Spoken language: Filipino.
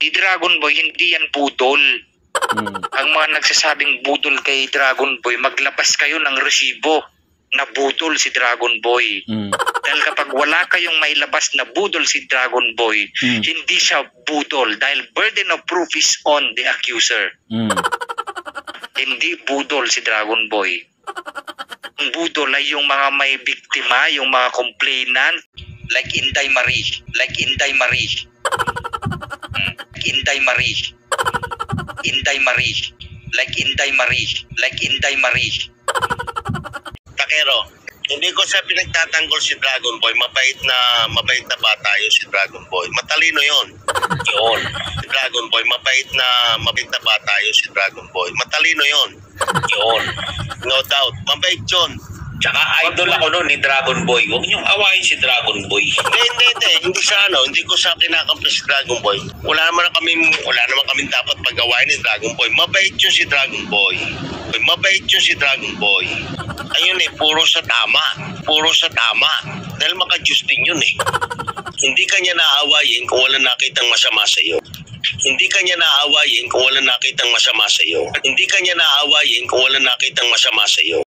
Si Dragon Boy, hindi yan budol. Ang mga nagsasabing budol kay Dragon Boy, maglabas kayo ng resibo na budol si Dragon Boy. Dahil kapag wala kayong mailabas na budol si Dragon Boy, hindi siya budol dahil burden of proof is on the accuser. Hindi budol si Dragon Boy. Ang budol ay yung mga may biktima, yung mga complainant, like Inday Marie, like Inday Marie. Inday Marie. Inday Marie. Like Inday Marie. Like Inday Marie. Takero, hindi ko siya pinagtatanggol si Dragon Boy. Mabait na bata yun si Dragon Boy. Matalino yun. Yun. Si Dragon Boy, mabait na bata yun si Dragon Boy. Matalino yun. Yun. No doubt. Mabait yun. Tsaka idol ako noon ni Dragon Boy. Huwag niyong awayin si Dragon Boy. Hindi siya hindi ko siya kinakampi si Dragon Boy. Wala naman kami dapat pag-awayin ni Dragon Boy. Mabait yun si Dragon Boy. Mabait yun si Dragon Boy. Ayun puro sa tama. Puro sa tama. Dahil maka-Diyos din yun Hindi kanya naawayin kung wala nakitang masama sa iyo. Hindi kanya naawayin kung wala nakitang masama sa iyo. Hindi kanya naawayin kung wala nakitang masama sa iyo.